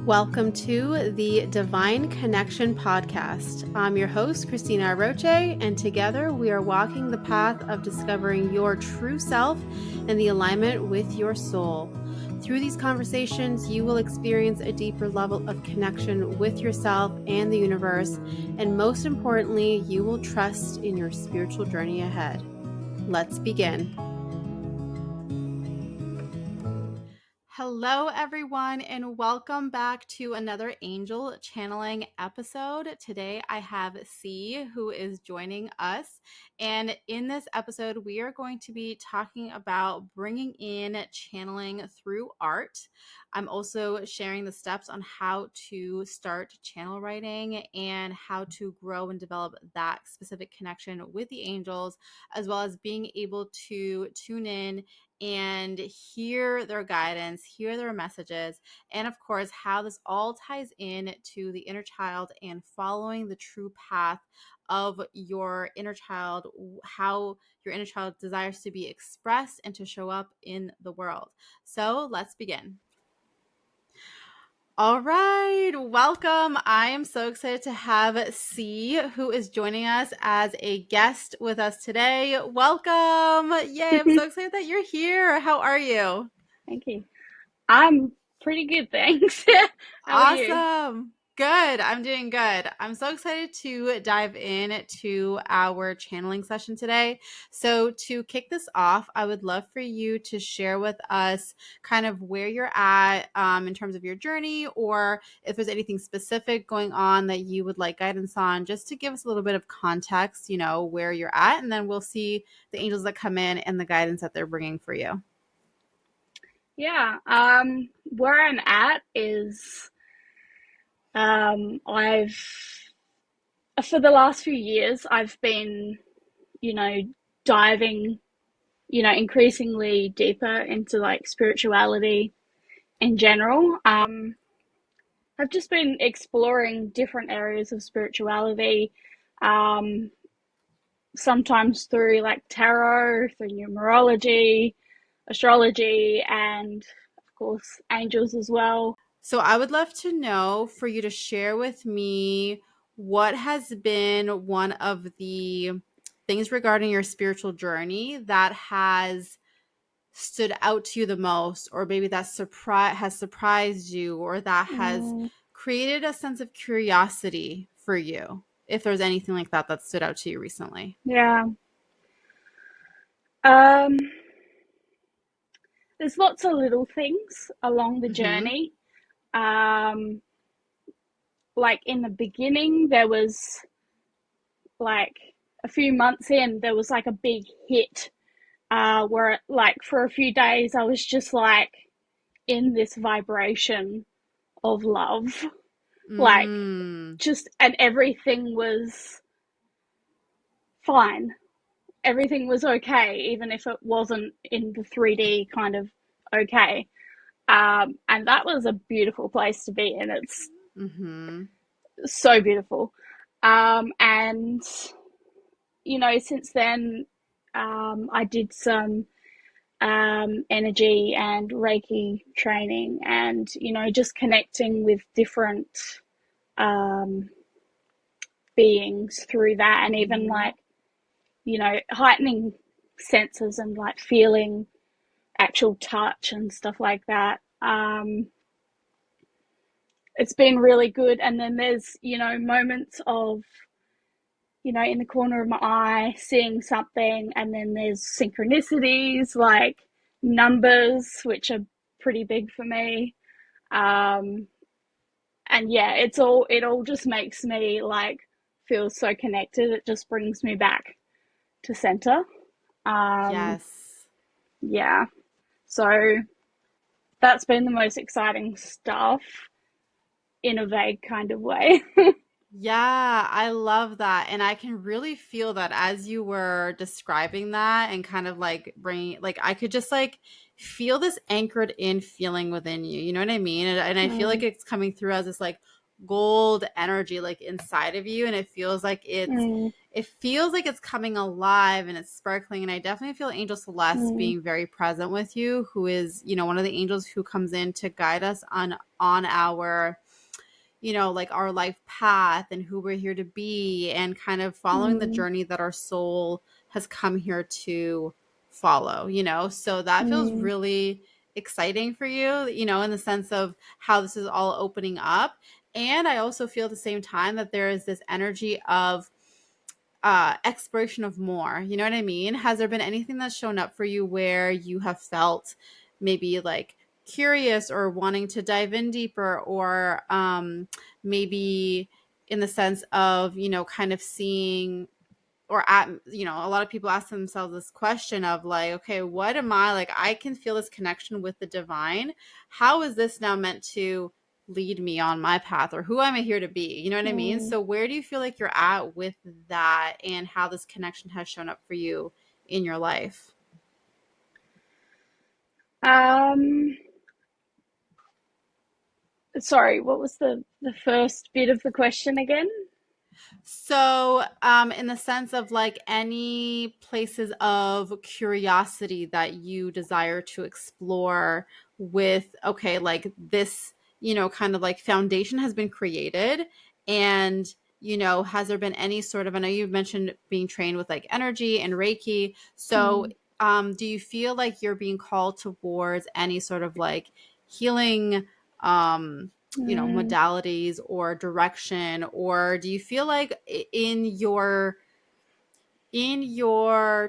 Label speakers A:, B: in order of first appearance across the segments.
A: Welcome to the Divine Connection Podcast. I'm your host, Cristina Aroche, and together we are walking the path of discovering your true self and the alignment with your soul. Through these conversations, you will experience a deeper level of connection with yourself and the universe, and most importantly, you will trust in your spiritual journey ahead. Let's begin. Hello, everyone, and welcome back to another angel channeling episode. Today, I have C, who is joining us. And in this episode, we are going to be talking about bringing in channeling through art. I'm also sharing the steps on how to start channel writing and how to grow and develop that specific connection with the angels, as well as being able to tune in and hear their guidance, hear their messages, and of course, how this all ties in to the inner child and following the true path of your inner child, how your inner child desires to be expressed and to show up in the world. So let's begin. All right, welcome. I am so excited to have C, who is joining us as a guest with us today. Welcome. Yay, I'm so excited that you're here. How are you?
B: Thank you. I'm pretty good, thanks. How are you?
A: Awesome. Good. I'm doing good. I'm so excited to dive in to our channeling session today. So to kick this off, I would love for you to share with us kind of where you're at in terms of your journey, or if there's anything specific going on that you would like guidance on, just to give us a little bit of context, where you're at, and then we'll see the angels that come in and the guidance that they're bringing for you.
B: Yeah, where I'm at is I've for the last few years I've been, diving, increasingly deeper into like spirituality in general. I've just been exploring different areas of spirituality, um, sometimes through like tarot, through numerology, astrology, and of course angels as well.
A: So I would love to know for you to share with me what has been one of the things regarding your spiritual journey that has stood out to you the most, or maybe that has surprised you, or that has
B: Mm,
A: created a sense of curiosity for you, if there's anything like that that stood out to you recently.
B: yeah. Um, there's lots of little things along the
A: Mm-hmm.
B: journey. Um, like in the beginning, there was like a few months in, there was like a big hit, where like for a few days I was just like in this vibration of love, like
A: Mm.
B: just, and everything was fine. Everything was okay, even if it wasn't in the 3D kind of okay. And that was a beautiful place to be in. It's
A: Mm-hmm.
B: so beautiful. And, since then, I did some energy and Reiki training and, just connecting with different um, beings through that, and even like, heightening senses and like feeling actual touch and stuff like that. It's been really good. And then there's, moments of, in the corner of my eye, seeing something, and then there's synchronicities like numbers, which are pretty big for me. Um, and yeah, it all just makes me like feel so connected. It just brings me back to center. Um,
A: Yes.
B: yeah. So that's been the most exciting stuff in a vague kind of way.
A: Yeah, I love that. And I can really feel that as you were describing that and kind of like bringing, like, I could just like feel this anchored in feeling within you. You know what I mean? And I feel like
B: Mm,
A: it's coming through as this like gold energy, like inside of you. And it feels like it's
B: mm,
A: it feels like it's coming alive and it's sparkling. And I definitely feel Angel Celeste
B: Mm,
A: being very present with you, who is, one of the angels who comes in to guide us on our, like our life path and who we're here to be, and kind of following the
B: mm,
A: journey that our soul has come here to follow, so that feels
B: mm,
A: really exciting for you, in the sense of how this is all opening up. And I also feel at the same time that there is this energy of exploration of more. You know what I mean? Has there been anything that's shown up for you where you have felt maybe like curious or wanting to dive in deeper, or maybe in the sense of, kind of seeing, or at, a lot of people ask themselves this question of like, okay, what am I, like, I can feel this connection with the divine. How is this now meant to lead me on my path, or who am I here to be? You know what I mean?
B: mm.
A: So where do you feel like you're at with that, and how this connection has shown up for you in your life?
B: Um, Sorry, what was the first bit of the question again?
A: So, in the sense of like any places of curiosity that you desire to explore with, okay, like this, kind of like foundation has been created. And, has there been any sort of, I know you mentioned being trained with like energy and Reiki. So,
B: Mm,
A: do you feel like you're being called towards any sort of like healing, um,
B: mm,
A: modalities or direction, or do you feel like in your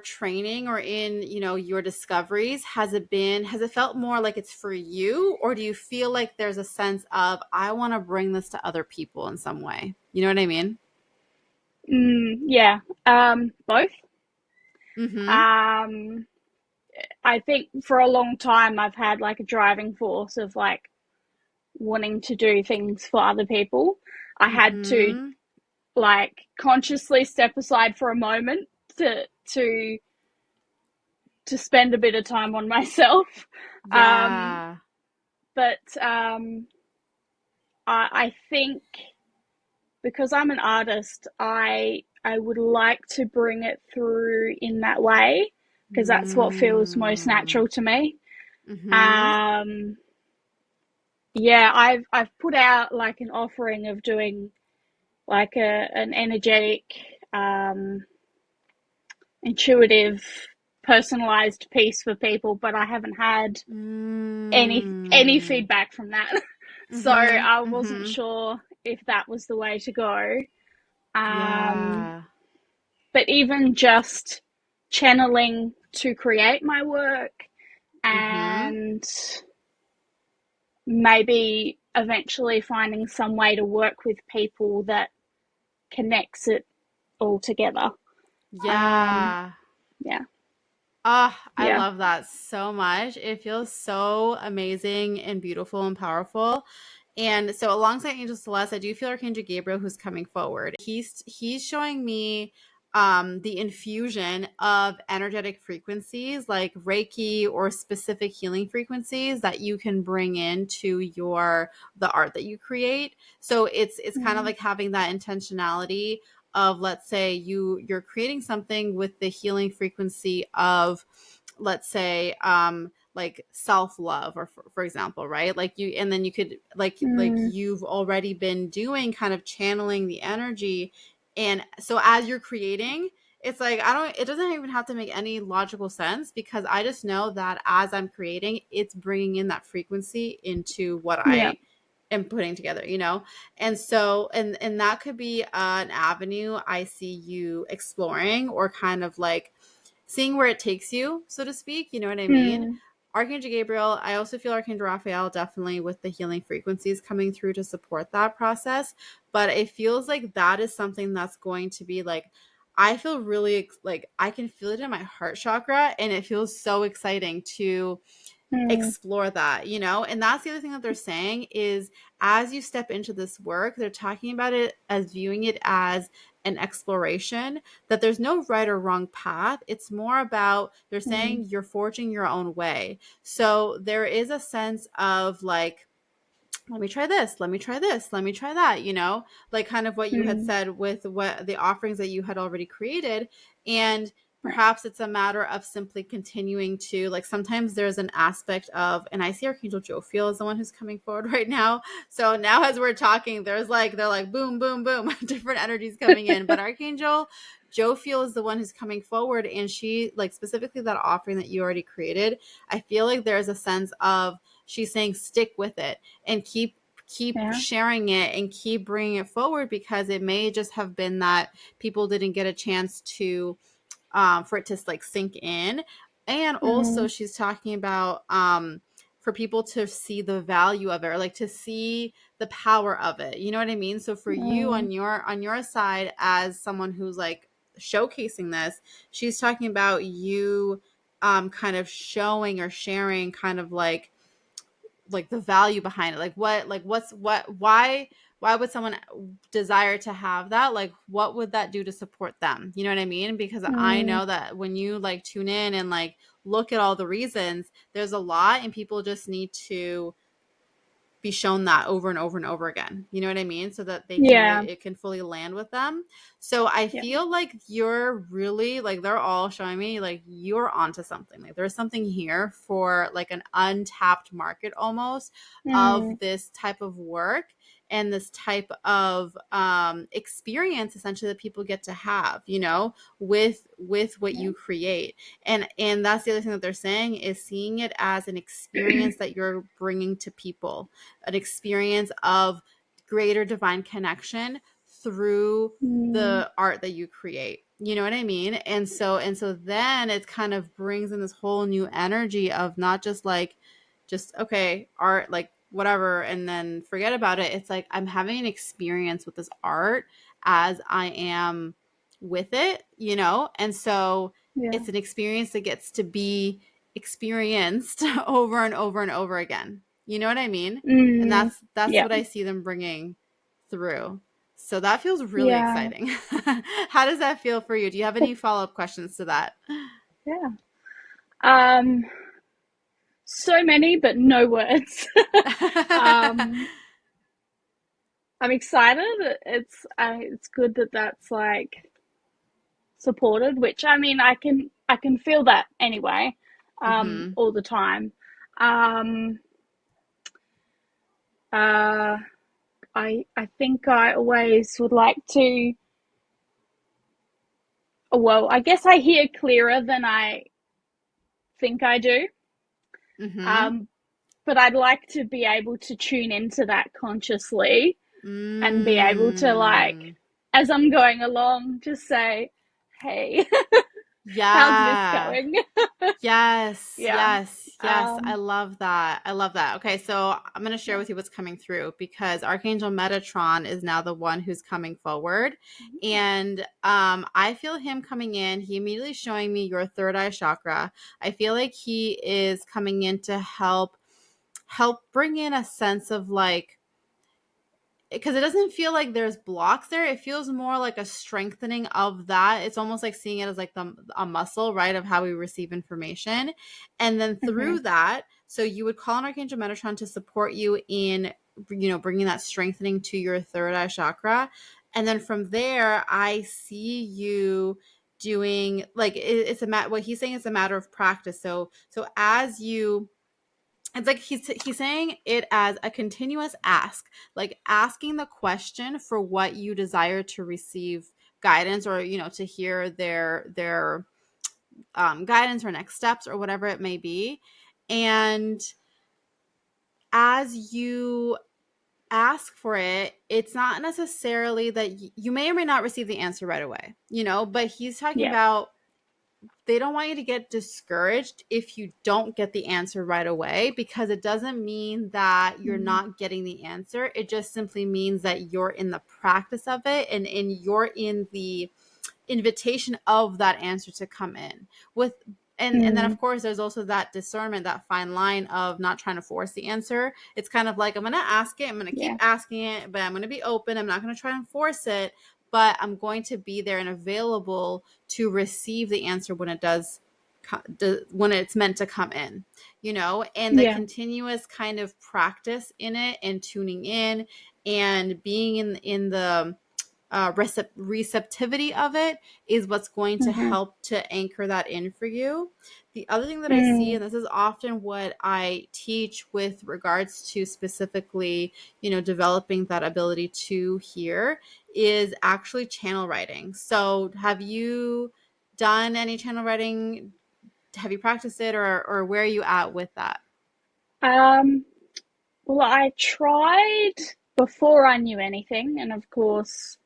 A: training, or in, your discoveries, has it felt more like it's for you, or do you feel like there's a sense of, I want to bring this to other people in some way? You know what I mean?
B: yeah. Both.
A: Mm-hmm.
B: Um, I think for a long time I've had like a driving force of like wanting to do things for other people. I had to
A: Mm-hmm.
B: like consciously step aside for a moment to to to spend a bit of time on myself. Um,
A: Yeah.
B: but I think because I'm an artist, I would like to bring it through in that way because that's what feels most
A: Mm.
B: natural to me.
A: Mm-hmm.
B: Um, yeah, I've put out like an offering of doing like an energetic, um, intuitive, personalized piece for people, but I haven't had any
A: Mm.
B: feedback from that. So
A: Mm-hmm.
B: I wasn't
A: Mm-hmm.
B: sure if that was the way to go. Um,
A: Yeah.
B: but even just channeling to create my work
A: Mm-hmm.
B: and maybe eventually finding some way to work with people that connects it all together. Um,
A: Yeah.
B: yeah,
A: Ah, I
B: yeah.
A: love that so much. It feels so amazing and beautiful and powerful. And so alongside Angel Celeste, I do feel Archangel Gabriel who's coming forward. He's showing me the infusion of energetic frequencies like Reiki or specific healing frequencies that you can bring into the art that you create. So it's kind of
B: Mm,
A: like having that intentionality of, let's say you're creating something with the healing frequency of, let's say, like self-love, or for example, right, like you, and then you could like
B: mm,
A: you've already been doing kind of channeling the energy. And so as you're creating, it's like, it doesn't even have to make any logical sense, because I just know that as I'm creating, it's bringing in that frequency into what
B: yeah.
A: I am putting together, and so, and that could be an avenue I see you exploring, or kind of like seeing where it takes you, so to speak. You know what I mean?
B: Mm,
A: Archangel Gabriel, I also feel Archangel Raphael definitely with the healing frequencies coming through to support that process. But it feels like that is something that's going to be like, I feel really like I can feel it in my heart chakra, and it feels so exciting to
B: mm,
A: explore that, and that's the other thing that they're saying is, as you step into this work, they're talking about it as viewing it as an exploration, that there's no right or wrong path. It's more about, they're
B: mm,
A: saying you're forging your own way. So there is a sense of like let me try this, let me try this, let me try that, like kind of what you had
B: Mm.
A: said with what the offerings that you had already created. And
B: Yeah.
A: perhaps it's a matter of simply continuing to, like, sometimes there's an aspect of, and I see Archangel Jophiel is the one who's coming forward right now. So now as we're talking, they're like boom, boom, boom, different energies coming in. But Archangel Jophiel is the one who's coming forward, and she, like, specifically that offering that you already created, I feel like there's a sense of, she's saying stick with it and keep
B: Yeah.
A: sharing it and keep bringing it forward, because it may just have been that people didn't get a chance to, for it to, like, sink in. And also
B: Mm.
A: she's talking about, for people to see the value of it, or like to see the power of it, you know what I mean? So for you,
B: Mm.
A: on your side, as someone who's like showcasing this, she's talking about you, kind of showing or sharing kind of like the value behind it, like why would someone desire to have that, like what would that do to support them, you know what I mean? Because I
B: Mm.
A: know that when you, like, tune in and like look at all the reasons, there's a lot, and people just need to be shown that over and over and over again, you know what I mean, so that they can
B: Yeah.
A: really, it can fully land with them. So I
B: Yeah.
A: feel like you're really, like, they're all showing me like you're onto something, like there's something here for like an untapped market almost
B: Mm.
A: of this type of work and this type of experience essentially that people get to have, with what
B: Yeah.
A: you create. And that's the other thing that they're saying, is seeing it as an experience that you're bringing to people, an experience of greater divine connection through
B: Mm.
A: the art that you create. You know what I mean? And so then it kind of brings in this whole new energy of not just like, just okay, art, like whatever, and then forget about it. It's like I'm having an experience with this art as I am with it, And so
B: Yeah.
A: it's an experience that gets to be experienced over and over and over again. You know what I mean? And
B: Mm.
A: that's
B: Yeah.
A: what I see them bringing through. So that feels really
B: Yeah.
A: exciting. How does that feel for you? Do you have any follow-up questions to that?
B: Yeah. Um, so many, but no words. um, I'm excited. It's good that that's like supported. Which I mean, I can feel that anyway,
A: Mhm.
B: all the time. Um, uh, I think I always would like to. Well, I guess I hear clearer than I think I do.
A: Mhm.
B: Um, but I'd like to be able to tune into that consciously and be able to, like,
A: Mm.
B: as I'm going along, just say, "Hey, how's this
A: Yeah.
B: going?"
A: Yes,
B: Yeah.
A: yes, yes. I
B: Um,
A: love that. I love that. Okay, so I'm going to share
B: yeah.
A: with you what's coming through, because Archangel Metatron is now the one who's coming forward. And I feel him coming in. He immediately showing me your third eye chakra. I feel like he is coming in to help bring in a sense of like, because it doesn't feel like there's blocks there. It feels more like a strengthening of that. It's almost like seeing it as like a muscle, right, of how we receive information. And then
B: Mm-hmm.
A: through that, so you would call on Archangel Metatron to support you in, bringing that strengthening to your third eye chakra. And then from there, I see you doing like, it's a what he's saying is a matter of practice. So as you, it's like he's saying it as a continuous ask, like asking the question for what you desire to receive guidance, or to hear their guidance or next steps or whatever it may be. And as you ask for it, it's not necessarily that you may or may not receive the answer right away, but he's talking
B: Yeah.
A: about, they don't want you to get discouraged if you don't get the answer right away, because it doesn't mean that you're
B: Mm.
A: not getting the answer. It just simply means that you're in the practice of it, and you're in the invitation of that answer to come in with. And then
B: Mm.
A: of course there's also that discernment, that fine line of not trying to force the answer. It's kind of like, I'm going to ask it, I'm going to keep
B: Yeah.
A: asking it, but I'm going to be open, I'm not going to try and force it, but I'm going to be there and available to receive the answer when it does when it's meant to come in, and the
B: Yeah.
A: continuous kind of practice in it and tuning in and being in the receptivity of it is what's going to
B: Mhm.
A: help to anchor that in for you. The other thing that I see,
B: Mm.
A: and this is often what I teach with regards to specifically, developing that ability to hear, is actually channel writing. So have you done any channel writing? Have you practiced it, or where are you at with that?
B: Um, well, I tried before I knew anything, and of course,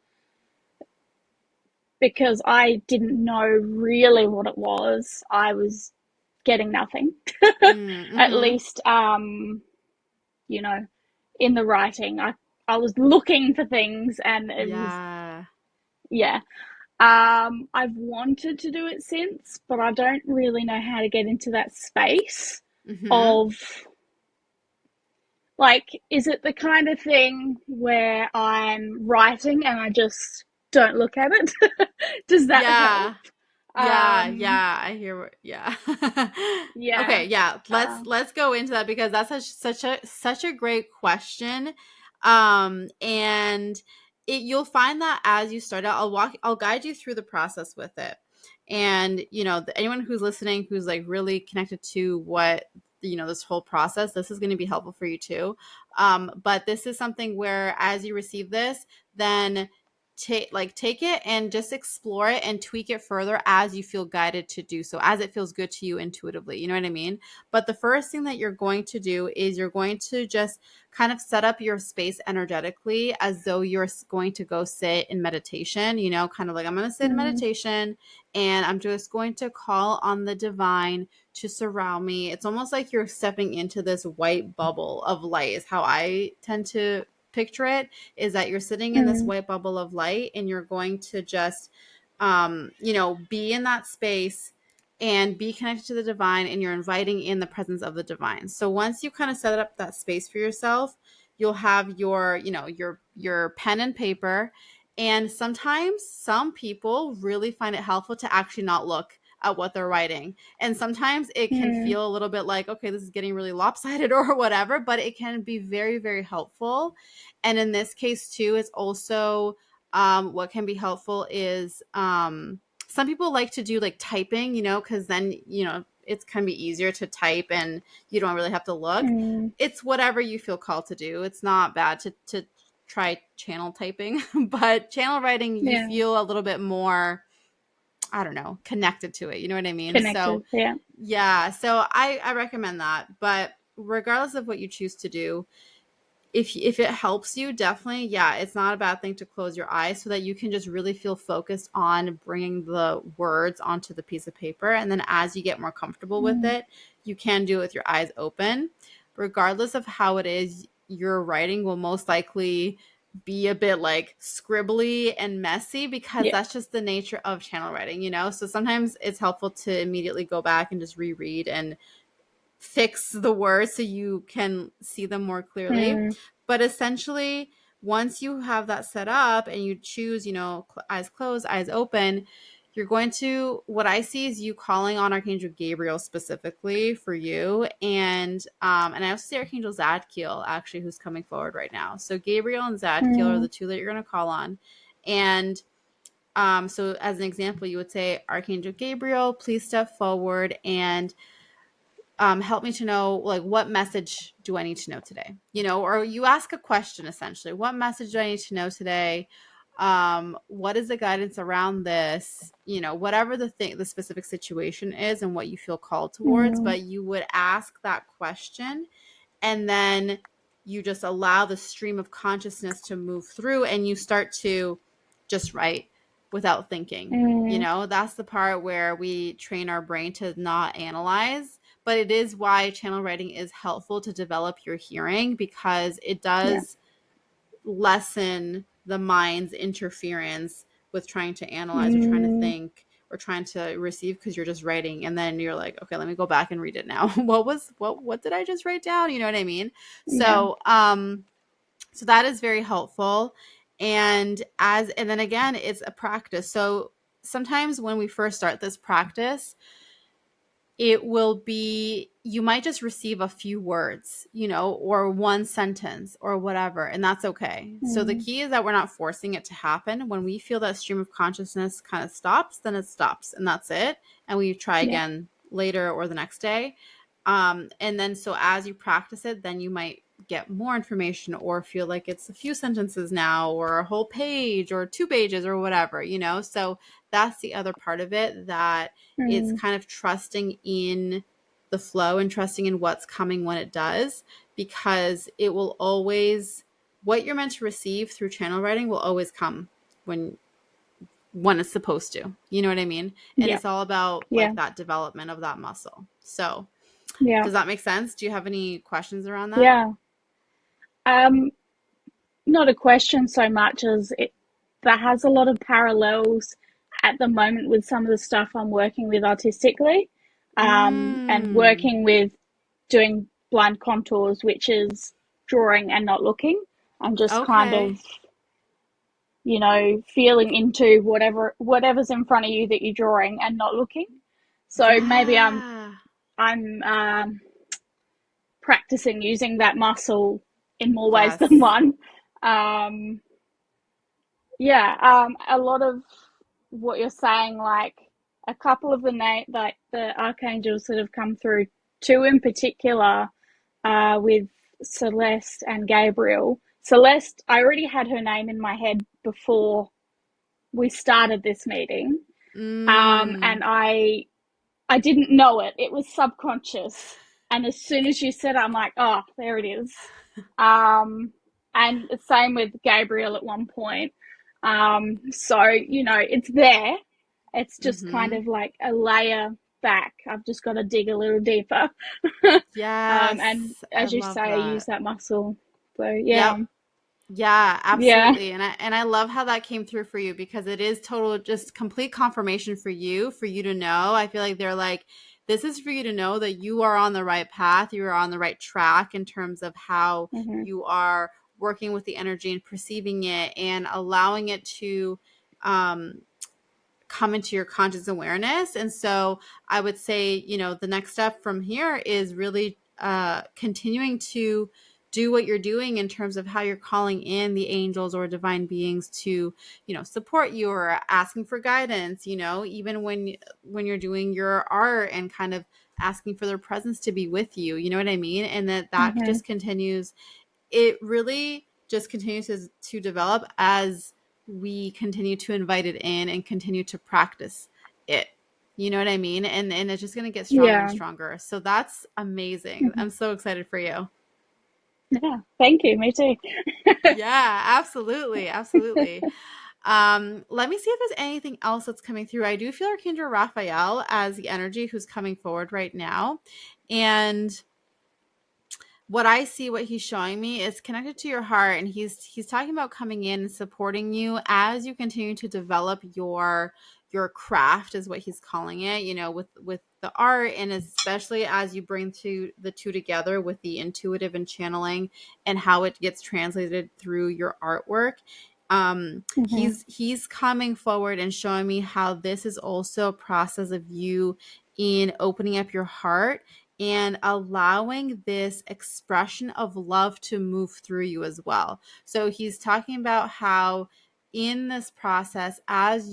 B: because I didn't know really what it was, I was getting nothing. At
A: Mm-hmm.
B: least, you know, in the writing, I was looking for things, and it was,
A: Yeah.
B: yeah. I've wanted to do it since, but I don't really know how to get into that space
A: Mm-hmm.
B: of, like, is it the kind of thing where I'm writing and I just don't look at it? Does that help?
A: Yeah. Yeah,
B: Um,
A: yeah, I hear yeah.
B: yeah.
A: Okay, yeah. Let's
B: Uh,
A: let's go into that because that's such a great question. And you'll find that as you start out, I'll guide you through the process with it. And, anyone who's listening who's like really connected to what, this whole process, this is going to be helpful for you too. But this is something where as you receive this, then take it and just explore it and tweak it further as you feel guided to do so, as it feels good to you intuitively, you know what I mean? But the first thing that you're going to do is you're going to just kind of set up your space energetically as though you're going to go sit in meditation, kind of like, I'm going to sit in
B: mm,
A: meditation and I'm just going to call on the divine to surround me. It's almost like you're stepping into this white bubble of light, is how I tend to picture it, is that you're sitting in this
B: mm,
A: white bubble of light and you're going to just be in that space and be connected to the divine, and you're inviting in the presence of the divine. So once you kind of set up that space for yourself, you'll have your pen and paper. And sometimes some people really find it helpful to actually not look at what they're writing. And sometimes it can
B: mm,
A: feel a little bit like, okay, this is getting really lopsided or whatever, but it can be very, very helpful. And in this case too, it's also what can be helpful is some people like to do like typing, because then it's can be easier to type and you don't really have to look.
B: mm,
A: It's whatever you feel called to do. It's not bad to try channel typing, but channel writing, you
B: yeah.
A: feel a little bit more, I don't know, connected to it. You know what I mean? So
B: Connected. Yeah.
A: yeah, so I recommend that. But regardless of what you choose to do, if it helps you, definitely, yeah, it's not a bad thing to close your eyes so that you can just really feel focused on bringing the words onto the piece of paper. And then as you get more comfortable with
B: Mm,
A: it, you can do it with your eyes open. Regardless of how it is, your writing will most likely be a bit like scribbly and messy because
B: yeah.
A: that's just the nature of channel writing, so sometimes it's helpful to immediately go back and just reread and fix the words so you can see them more clearly.
B: Mm,
A: But essentially, once you have that set up and you choose, eyes closed, eyes open, you're going to, what I see is you calling on Archangel Gabriel specifically for you. And I also see Archangel Zadkiel actually, who's coming forward right now. So Gabriel and Zadkiel are
B: mm,
A: the two that you're going to call on. And so as an example, you would say, Archangel Gabriel, please step forward and help me to know, like, what message do I need to know today? Or you ask a question essentially. What message do I need to know today? What is the guidance around this? Whatever the specific situation is and what you feel called towards,
B: mm,
A: but you would ask that question and then you just allow the stream of consciousness to move through and you start to just write without thinking.
B: mm,
A: That's the part where we train our brain to not analyze, but it is why channel writing is helpful to develop your hearing, because it
B: yeah.
A: does lessen the mind's interference with trying to analyze or trying to
B: Mm,
A: think or trying to receive, because you're just writing and then you're like, okay, let me go back and read it now. What did I just write down? You know what I mean?
B: yeah.
A: So that is very helpful. And then again, it's a practice. So sometimes when we first start this practice, it will be, you might just receive a few words, or one sentence or whatever, and that's okay. So the
B: Mm.
A: key is that we're not forcing it to happen. When we feel that stream of consciousness kind of stops, then it stops and that's it. And we try
B: Yeah.
A: again later or the next day. And then so as you practice it, then you might get more information or feel like it's a few sentences now or a whole page or 2 pages or whatever. So that's the other part of it, that it's
B: Mm.
A: kind of trusting in the flow and trusting in what's coming when it does, because it will always, what you're meant to receive through channel writing will always come when it's supposed to. You know what I mean? And
B: Yeah.
A: it's all about
B: Yeah.
A: like that development of that muscle. So,
B: Yeah.
A: does that make sense? Do you have any questions around that?
B: Yeah. Um, Not a question so much as it that has a lot of parallels at the moment with some of the stuff I'm working with artistically, and
A: Mm.
B: working with doing blind contours, which is drawing and not looking, and just kind of,
A: Okay.
B: feeling into whatever's in front of you that you're drawing and not looking. So maybe
A: Yeah.
B: I'm practicing using that muscle in more ways than
A: Yes.
B: one. Um, yeah, a lot of what you're saying, like a couple of like the archangels that have come through, two in particular, with Celeste and Gabriel. Celeste, I already had her name in my head before we started this meeting, and
A: Mm.
B: I didn't know it. It was subconscious. And as soon as you said it, I'm like, oh, there it is. And the same with Gabriel at one point. So, it's there. It's just kind
A: Mm-hmm.
B: of like a layer back. I've just got to dig a little deeper. And
A: Yes, I
B: as you say,
A: love
B: I use
A: that.
B: that muscle. So, yeah,
A: Yep. Yeah,
B: yeah.
A: absolutely. And I love how that came through for you, because it is total just complete confirmation for you to know. I feel like they're like, this is for you to know that you are on the right path, you are on the right track in terms of how
B: Mm-hmm.
A: you are working with the energy and perceiving it and allowing it to um come into your conscious awareness. And so I would say, the next step from here is really continuing to do what you're doing in terms of how you're calling in the angels or divine beings to, support you or asking for guidance, even when you're doing your art and kind of asking for their presence to be with you, you know what I mean? And that
B: Mm-hmm.
A: just continues, it really just continues to develop as we continue to invite it in and continue to practice it. You know what I mean? And it's just going to get stronger and
B: Yeah.
A: stronger. So that's amazing.
B: Mm-hmm.
A: I'm so excited for you.
B: Yeah. Thank you. Me too.
A: Yeah, absolutely. Absolutely. Let me see if there's anything else that's coming through. I do feel Archangel Raphael as the energy who's coming forward right now. And what I see, what he's showing me is connected to your heart, and he's talking about coming in and supporting you as you continue to develop your craft, is what he's calling it, with the art, and especially as you bring the two together with the intuitive and channeling and how it gets translated through your artwork.
B: Mm-hmm.
A: He's coming forward and showing me how this is also a process of you in opening up your heart and allowing this expression of love to move through you as well. So he's talking about how in this process, as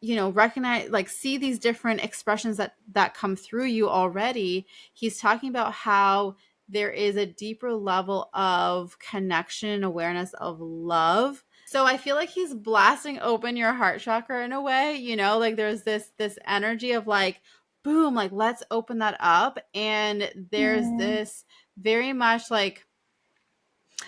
A: recognize, like, see these different expressions that come through you already, he's talking about how there is a deeper level of connection and awareness of love. So I feel like he's blasting open your heart chakra in a way, like there's this energy of like, boom, like let's open that up. And there's
B: Mm.
A: this very much like,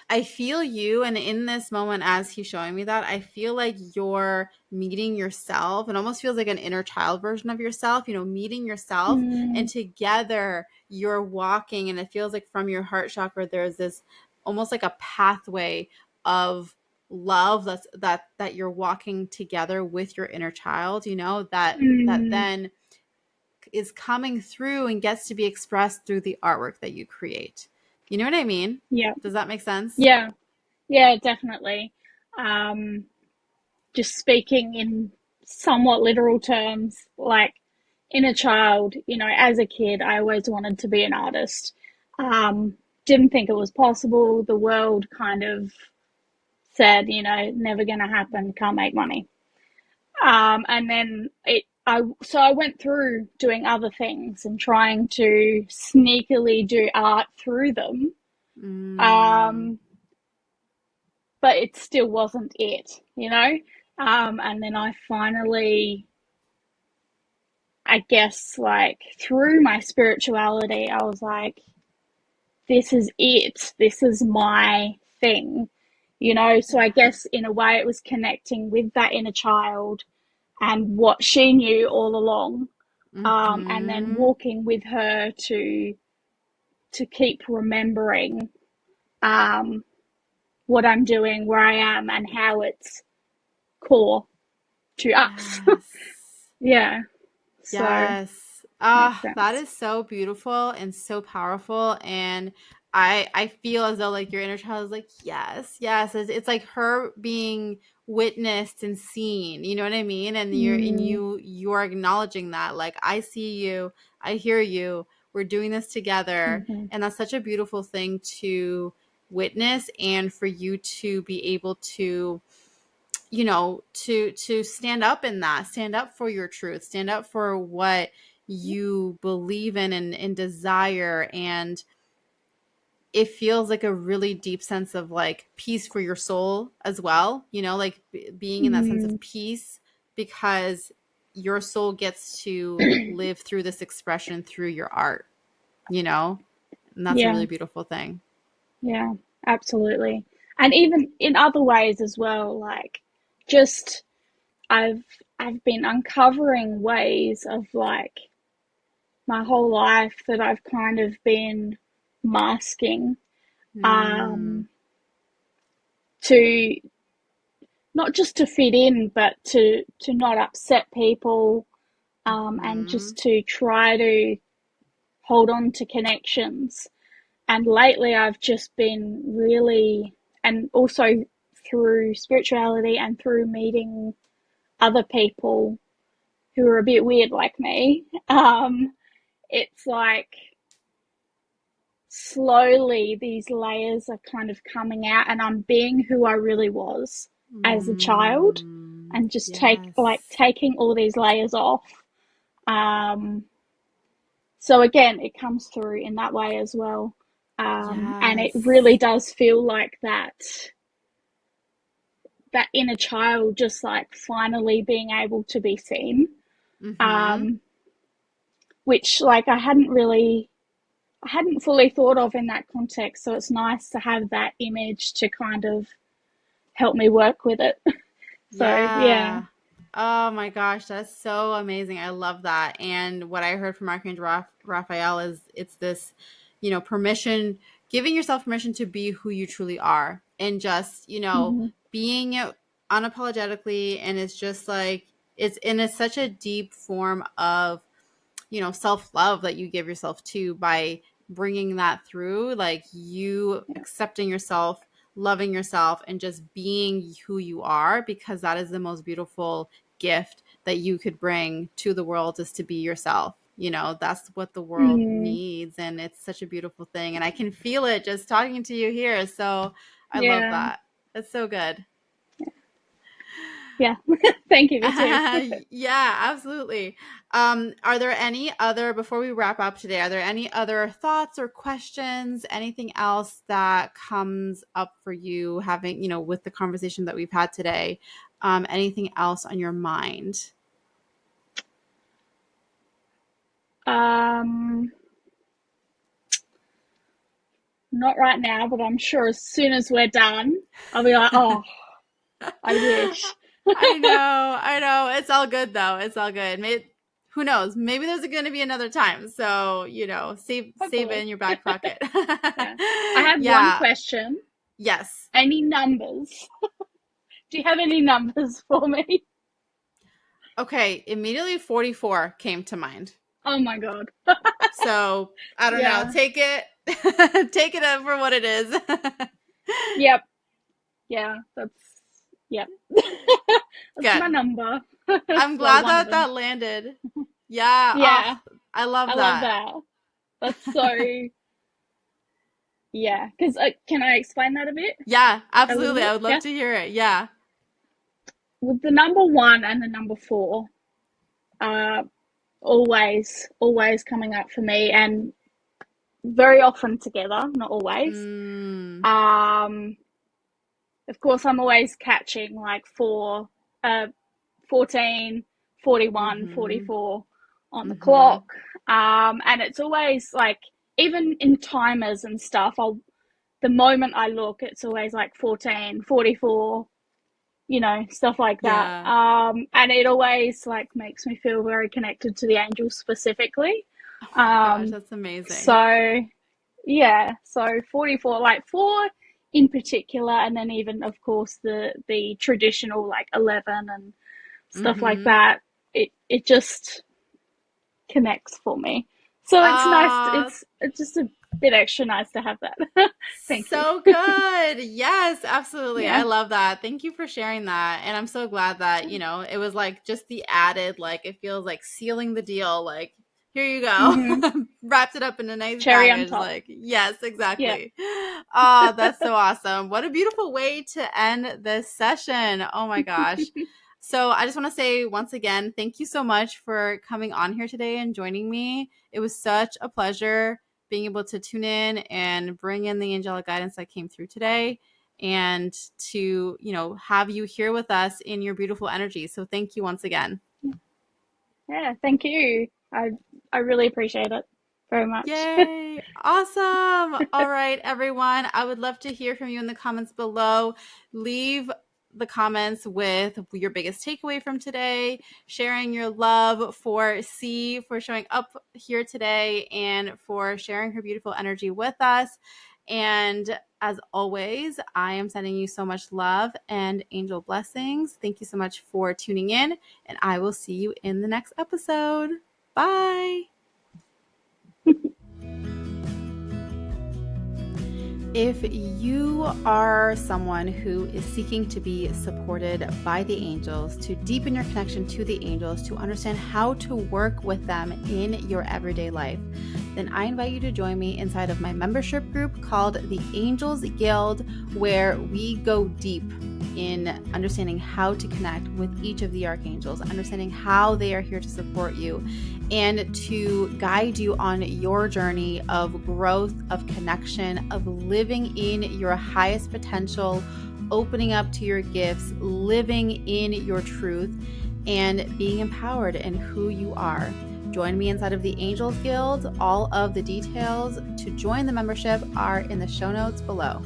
A: I feel you. And in this moment, as he's showing me that, I feel like you're meeting yourself. It almost feels like an inner child version of yourself, meeting yourself. And
B: Mm.
A: together you're walking. And it feels like from your heart chakra, there's this almost like a pathway of love that you're walking together with your inner child, that
B: Mm.
A: then is coming through and gets to be expressed through the artwork that you create. You know what I mean?
B: Yeah.
A: Does that make sense?
B: Yeah. Yeah, definitely. Um, just speaking in somewhat literal terms, like inner child, as a kid, I always wanted to be an artist. Didn't think it was possible. The world kind of said, never going to happen, can't make money. And then I went through doing other things and trying to sneakily do art through them.
A: Mm.
B: Um, but it still wasn't it. And then I finally, I guess, like through my spirituality, I was like, this is it. This is my thing. So I
A: Yeah.
B: guess in a way it was connecting with that inner child and what she knew all along, and then
A: Mm-hmm.
B: walking with her to keep remembering um, what I'm doing, where I am, and how it's core to us.
A: Yes.
B: Yeah, so
A: Yes.
B: makes
A: Ah, that
B: sense.
A: is so beautiful and so powerful. And I feel as though like your inner child is like, yes, yes. It's like her being witnessed and seen. You know what I mean? And
B: Mm,
A: you're acknowledging that. Like, I see you, I hear you, we're doing this together.
B: mm-hmm.
A: And that's such a beautiful thing to witness and for you to be able to to stand up in that, stand up for your truth, stand up for what you believe in and desire. And it feels like a really deep sense of like peace for your soul as well, like being in that sense
B: Mm,
A: of peace, because your soul gets to live through this expression through your art, you know and that's a
B: yeah,
A: really beautiful thing.
B: yeah, absolutely. And even in other ways as well, like just I've I've been uncovering ways of like my whole life that I've kind of been masking,
A: Mm.
B: um, to not just to fit in, but to not upset people, and
A: Hmm.
B: just to try to hold on to connections. And lately, I've just been really, and also through spirituality and through meeting other people who are a bit weird like me, it's like slowly these layers are kind of coming out, and I'm being who I really was as a child, and just
A: Yes.
B: taking all these layers off. Um, so again, it comes through in that way as well. And it really
A: Yes.
B: does feel like that inner child just like finally being able to be seen.
A: Mm-hmm.
B: Um, which like I hadn't fully thought of in that context. So it's nice to have that image to kind of help me work with it. So yeah.
A: Yeah. Oh my gosh, that's so amazing. I love that. And what I heard from Archangel Raphael is it's this, permission, giving yourself permission to be who you truly are and just,
B: Mm-hmm.
A: being it unapologetically. And it's just like, it's such a deep form of self-love that you give yourself to by bringing that through, like you
B: Yeah.
A: accepting yourself, loving yourself, and just being who you are, because that is the most beautiful gift that you could bring to the world, is to be yourself. That's what the world
B: Mm,
A: needs, and it's such a beautiful thing, and I can feel it just talking to you here. So I love
B: yeah.
A: that. That's so good.
B: Yeah. Thank you, me too.
A: Yeah, absolutely. Are there any other, before we wrap up today, are there any other thoughts or questions, anything else that comes up for you having, with the conversation that we've had today? Anything else on your mind?
B: um, Not right now, but I'm sure as soon as we're done, I'll be like, oh, I wish.
A: I know. It's all good though. It's all good. Who knows? Maybe there's going to be another time. So, save it
B: Hopefully.
A: in your back pocket.
B: Yeah. I have one
A: Yeah.
B: question.
A: Yes.
B: Any numbers? Do you have any numbers for me?
A: Okay, immediately 44 came to mind.
B: Oh my God.
A: So, I don't know.
B: Yeah.
A: Take it take it up for what it is.
B: Yep. Yeah. Yep. That's
A: Good.
B: my number.
A: I'm
B: Well,
A: glad
B: one of
A: that
B: them.
A: that landed. Yeah. Oh,
B: Yeah,
A: I love
B: I love
A: that.
B: that. That's so, yeah. Because can I explain that a bit?
A: Yeah,
B: A little
A: absolutely.
B: bit?
A: I would love
B: Yeah.
A: to hear it. Yeah.
B: With the number one and the number four, uh, always coming up for me, and very often together, not always.
A: Mm.
B: Um, of course, I'm always catching like 14, 41,
A: Mhm.
B: 44 on the
A: Mhm.
B: clock. And it's always like, even in timers and stuff, the moment I look, it's always like 14, 44, stuff like that.
A: Yeah.
B: And it always like makes me feel very connected to the angels specifically.
A: Oh my gosh,
B: Um,
A: that's amazing.
B: so yeah, so 44, like four in particular, and then even of course the traditional like 11 and stuff like
A: Mhm.
B: that. It just connects for me. So it's nice.
A: Ah,
B: It's just a bit extra nice to have that. Thank you.
A: so good. Yes, absolutely. I
B: Yeah.
A: love that. Thank you for sharing that. And I'm so glad that, it was like just the added, like, it feels like sealing the deal. Like, here you go.
B: Mm-hmm.
A: Wrapped it up in a nice
B: Cherry on
A: package.
B: top.
A: Like, yes,
B: Yeah.
A: exactly. Oh, that's so awesome. What a beautiful way to end this session. Oh my gosh. So I just want to say once again, thank you so much for coming on here today and joining me. It was such a pleasure being able to tune in and bring in the angelic guidance that came through today and to, have you here with us in your beautiful energy. So thank you once again.
B: Yeah. Thank you. I really appreciate it very much.
A: Yay. Awesome. All right, everyone. I would love to hear from you in the comments below. Leave the comments with your biggest takeaway from today, sharing your love for C for showing up here today and for sharing her beautiful energy with us. And as always, I am sending you so much love and angel blessings. Thank you so much for tuning in, and I will see you in the next episode. Bye. If you are someone who is seeking to be supported by the angels, to deepen your connection to the angels, to understand how to work with them in your everyday life, then I invite you to join me inside of my membership group called the Angels Guild, where we go deep in understanding how to connect with each of the archangels, understanding how they are here to support you, and to guide you on your journey of growth, of connection, of living in your highest potential, opening up to your gifts, living in your truth, and being empowered in who you are. Join me inside of the Angels Guild. All of the details to join the membership are in the show notes below.